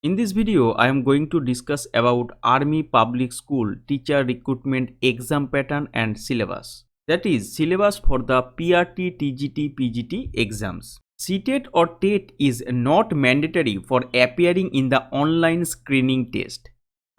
In this video, I am going to discuss about Army Public School Teacher Recruitment Exam Pattern and Syllabus. That is, syllabus for the PRT, TGT, PGT exams. CTET or TET is not mandatory for appearing in the online screening test.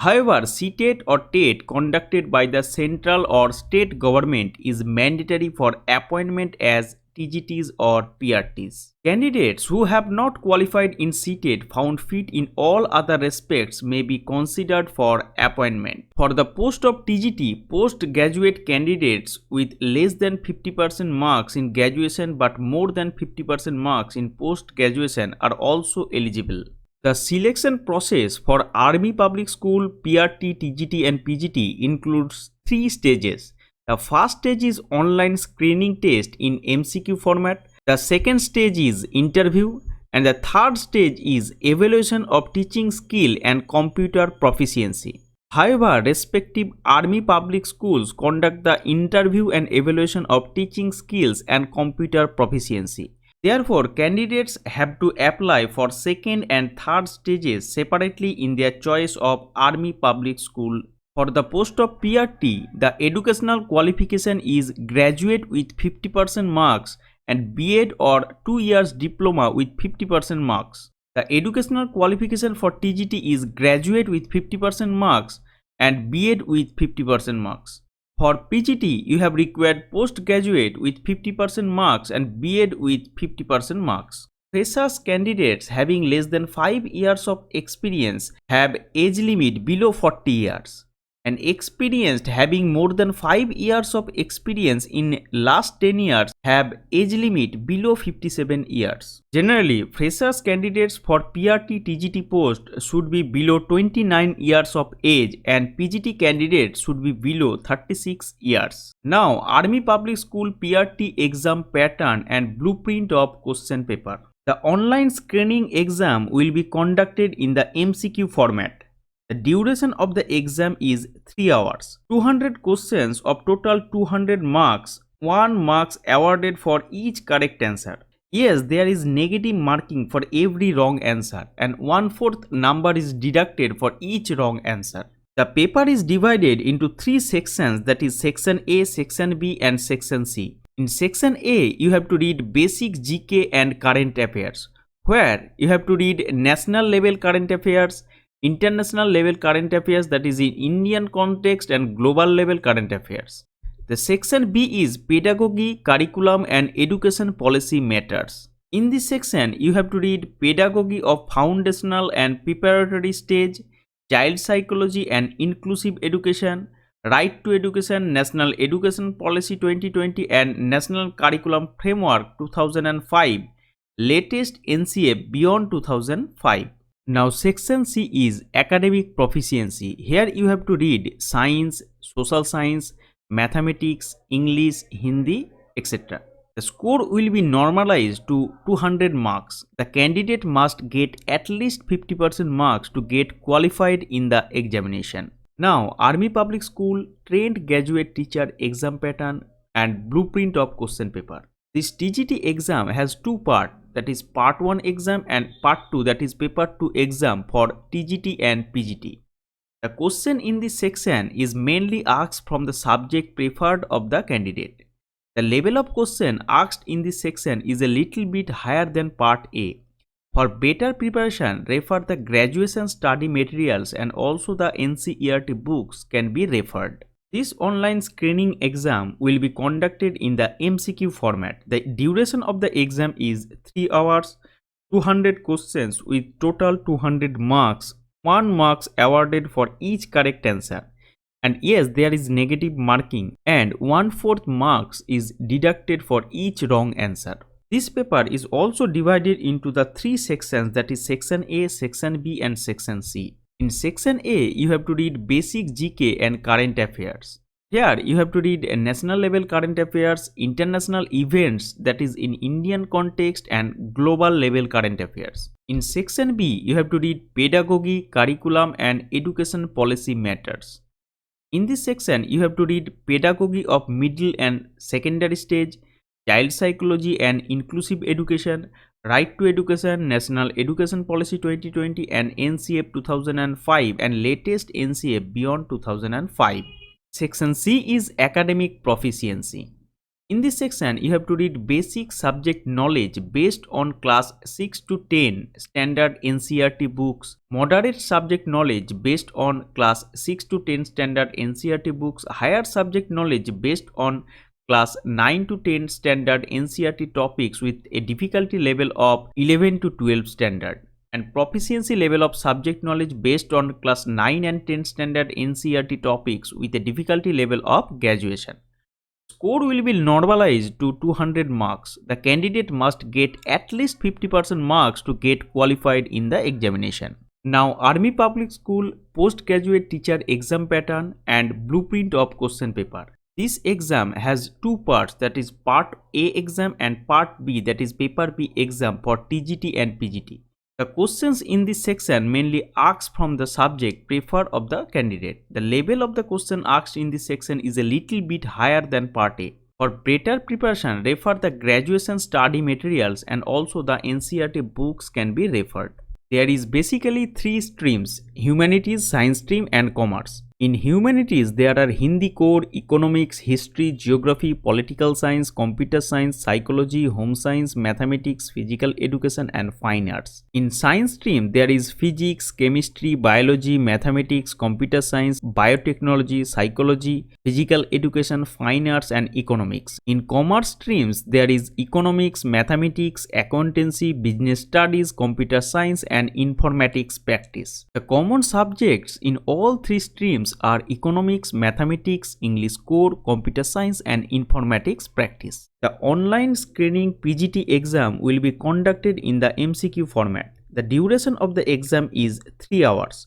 However, CTET or TET conducted by the central or state government is mandatory for appointment as TGTs or PRTs. Candidates who have not qualified in CTET found fit in all other respects may be considered for appointment. For the post of TGT, postgraduate candidates with less than 50% marks in graduation but more than 50% marks in post-graduation are also eligible. The selection process for Army Public School, PRT, TGT and PGT includes 3 stages. The first stage is online screening test in MCQ format. The second stage is interview. And the third stage is evaluation of teaching skill and computer proficiency. However, respective Army Public Schools conduct the interview and evaluation of teaching skills and computer proficiency. Therefore, candidates have to apply for second and third stages separately in their choice of Army Public School. For the post of PRT, the educational qualification is graduate with 50% marks and B.Ed or 2 years diploma with 50% marks. The educational qualification for TGT is graduate with 50% marks and B.Ed with 50% marks. For PGT, you have required postgraduate with 50% marks and B.Ed with 50% marks. Freshers candidates having less than 5 years of experience have age limit below 40 years. And experienced having more than 5 years of experience in last 10 years have age limit below 57 years. Generally, freshers candidates for PRT TGT post should be below 29 years of age and PGT candidates should be below 36 years. Now, Army Public School PRT exam pattern and blueprint of question paper. The online screening exam will be conducted in the MCQ format. The duration of the exam is 3 hours. 200 questions of total 200 marks, 1 marks awarded for each correct answer. Yes, there is negative marking for every wrong answer and 1/4 number is deducted for each wrong answer. The paper is divided into 3 sections, that is section A, section B and section C. In section A, you have to read basic GK and current affairs, where you have to read national level current affairs, international level current affairs, that is in Indian context, and global level current affairs. The section B is pedagogy, curriculum and education policy matters. In this section, you have to read pedagogy of foundational and preparatory stage, child psychology and inclusive education, right to education, national education policy 2020 and national curriculum framework 2005, latest NCA beyond 2005. Now section C is academic proficiency. Here you have to read science, social science, mathematics, English, Hindi, etc. The score will be normalized to 200 marks. The candidate must get at least 50% marks to get qualified in the examination. Now, Army Public School Trained Graduate Teacher Exam Pattern and Blueprint of Question Paper. This TGT exam has 2 parts, that is part 1 exam and part 2, that is paper 2 exam for TGT and PGT. The question in this section is mainly asked from the subject preferred of the candidate. The level of question asked in this section is a little bit higher than part A. For better preparation, refer the graduation study materials and also the NCERT books can be referred. This online screening exam will be conducted in the MCQ format. The duration of the exam is 3 hours, 200 questions with total 200 marks, 1 marks awarded for each correct answer. And yes, there is negative marking and 1/4 marks is deducted for each wrong answer. This paper is also divided into the 3 sections, that is section A, section B and section C. In section A, you have to read basic GK and current affairs. Here, you have to read national level current affairs, international events, that is in Indian context, and global level current affairs. In section B, you have to read pedagogy, curriculum and education policy matters. In this section, you have to read pedagogy of middle and secondary stage, child psychology and inclusive education, Right to Education, National Education Policy 2020 and NCF 2005 and latest NCF beyond 2005. Section C is Academic Proficiency. In this section, you have to read basic subject knowledge based on class 6 to 10 standard NCERT books, moderate subject knowledge based on class 6 to 10 standard NCERT books, higher subject knowledge based on class 9 to 10 standard NCERT topics with a difficulty level of 11 to 12 standard, and proficiency level of subject knowledge based on class 9 and 10 standard NCERT topics with a difficulty level of graduation. Score will be normalized to 200 marks. The candidate must get at least 50% marks to get qualified in the examination. Now, Army Public School Postgraduate Teacher Exam Pattern and Blueprint of Question Paper. This exam has two parts, that is Part A exam and Part B, that is Paper B exam for TGT and PGT. The questions in this section mainly ask from the subject preferred of the candidate. The level of the question asked in this section is a little bit higher than Part A. For better preparation, refer the graduation study materials and also the NCERT books can be referred. There is basically three streams: humanities, science stream and commerce. In humanities, there are Hindi core, economics, history, geography, political science, computer science, psychology, home science, mathematics, physical education and fine arts. In science stream, there is physics, chemistry, biology, mathematics, computer science, biotechnology, psychology, physical education, fine arts and economics. In commerce streams, there is economics, mathematics, accountancy, business studies, computer science and informatics practice. The common subjects in all three streams are economics, mathematics, English core, computer science and informatics practice. The online screening PGT exam will be conducted in the MCQ format. The duration of the exam is 3 hours.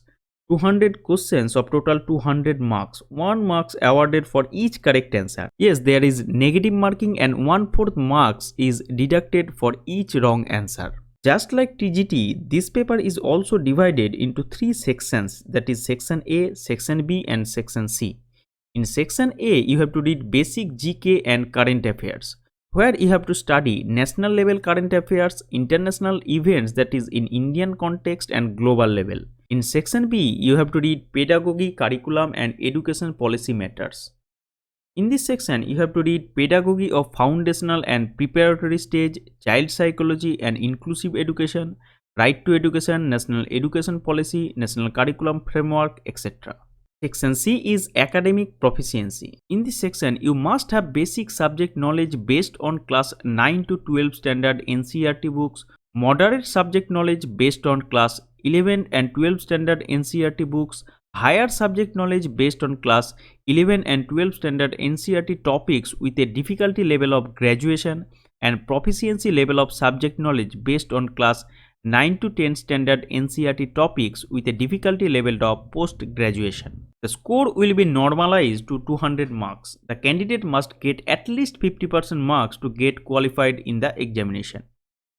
200 questions of total 200 marks. 1 marks awarded for each correct answer. Yes, there is negative marking and 1/4 marks is deducted for each wrong answer. Just like TGT, this paper is also divided into 3 sections, that is Section A, Section B and Section C. In Section A, you have to read basic GK and current affairs, where you have to study national level current affairs, international events, that is in Indian context and global level. In Section B, you have to read pedagogy, curriculum and education policy matters. In this section, you have to read pedagogy of foundational and preparatory stage, child psychology and inclusive education, right to education, national education policy, national curriculum framework, etc. Section C is academic proficiency. In this section, you must have basic subject knowledge based on class 9 to 12 standard NCERT books, moderate subject knowledge based on class 11 and 12 standard NCERT books, higher subject knowledge based on class 11 and 12 standard NCERT topics with a difficulty level of graduation, and proficiency level of subject knowledge based on class 9 to 10 standard NCERT topics with a difficulty level of post-graduation. The score will be normalized to 200 marks. The candidate must get at least 50% marks to get qualified in the examination.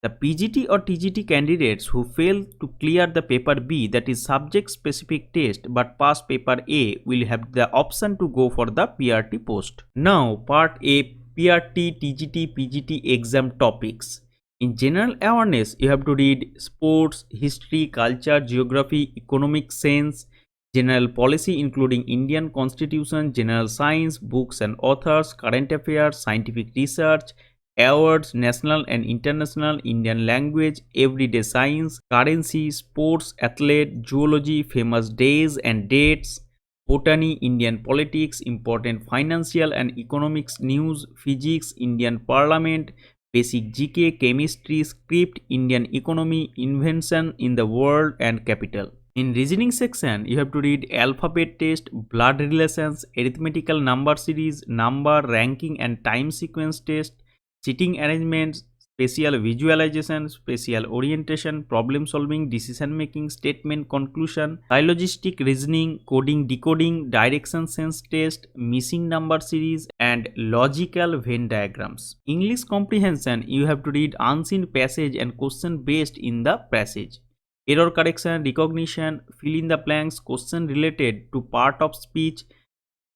The PGT or TGT candidates who fail to clear the paper B, that is subject specific test, but pass paper A will have the option to go for the PRT post. Now part A, PRT, TGT, PGT exam topics. In general awareness, you have to read sports, history, culture, geography, economic sense, general policy including Indian constitution, general science, books and authors, current affairs, scientific research, awards, national and international, Indian language, everyday science, currency, sports, athlete, zoology, famous days and dates, botany, Indian politics, important financial and economics news, physics, Indian parliament, basic GK, chemistry, script, Indian economy, invention in the world and capital. In reasoning section, you have to read alphabet test, blood relations, arithmetical number series, number, ranking and time sequence test, seating arrangements, spatial visualization, spatial orientation, problem solving, decision making, statement conclusion, syllogistic reasoning, coding decoding, direction sense test, missing number series and logical Venn diagrams. English comprehension, you have to read unseen passage and question based in the passage. Error correction, recognition, fill in the blanks, question related to part of speech,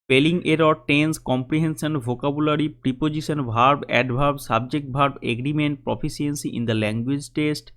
spelling error, tense, comprehension, vocabulary, preposition, verb, adverb, subject verb agreement, proficiency in the language test,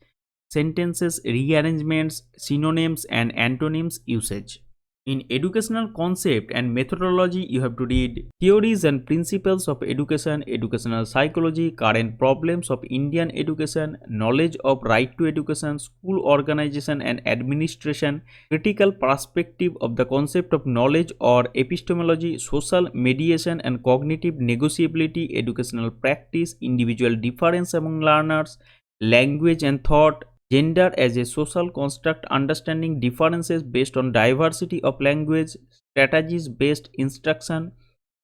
sentences, rearrangements, synonyms and antonyms usage. In educational concept and methodology, you have to read theories and principles of education, educational psychology, current problems of Indian education, knowledge of right to education, school organization and administration, critical perspective of the concept of knowledge or epistemology, social mediation and cognitive negotiability, educational practice, individual difference among learners, language and thought, gender as a social construct, understanding differences based on diversity of language, strategies based instruction,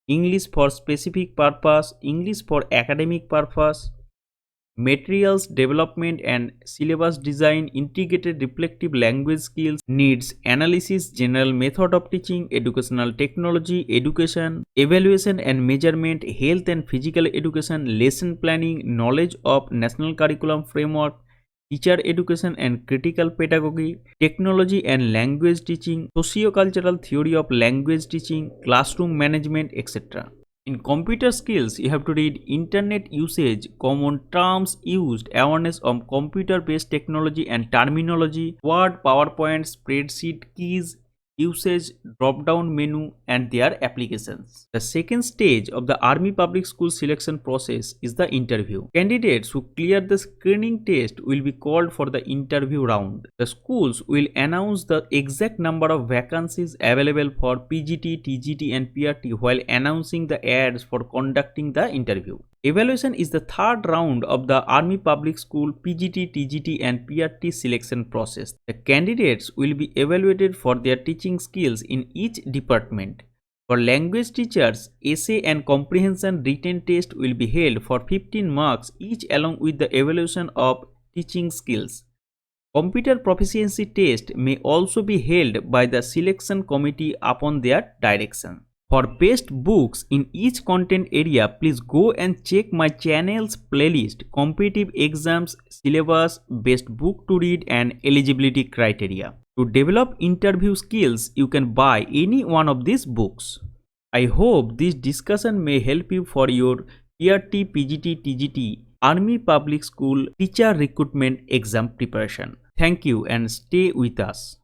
English for specific purpose, English for academic purpose, materials development and syllabus design, integrated reflective language skills, needs analysis, general method of teaching, educational technology, education, evaluation and measurement, health and physical education, lesson planning, knowledge of national curriculum framework, teacher education and critical pedagogy, technology and language teaching, socio-cultural theory of language teaching, classroom management, etc. In computer skills, you have to read internet usage, common terms used, awareness of computer-based technology and terminology, Word, PowerPoint, spreadsheet, keys, usage, drop-down menu and their applications. The second stage of the Army Public School selection process is the interview. Candidates who clear the screening test will be called for the interview round. The schools will announce the exact number of vacancies available for PGT, TGT and PRT while announcing the ads for conducting the interview. Evaluation is the third round of the Army Public School PGT, TGT and PRT selection process. The candidates will be evaluated for their teaching skills in each department. For language teachers, essay and comprehension written test will be held for 15 marks each along with the evaluation of teaching skills. Computer proficiency test may also be held by the selection committee upon their direction. For best books in each content area, please go and check my channel's playlist, competitive exams, syllabus, best book to read and eligibility criteria. To develop interview skills, you can buy any one of these books. I hope this discussion may help you for your PRT, PGT, TGT, Army Public School teacher recruitment exam preparation. Thank you and stay with us.